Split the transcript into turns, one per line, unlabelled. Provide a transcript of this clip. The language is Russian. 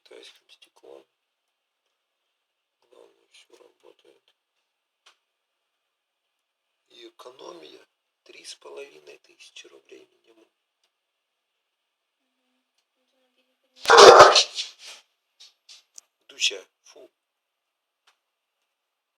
китайским стеклом. Главное, все работает. И экономия 3500 рублей минимум. Дуся.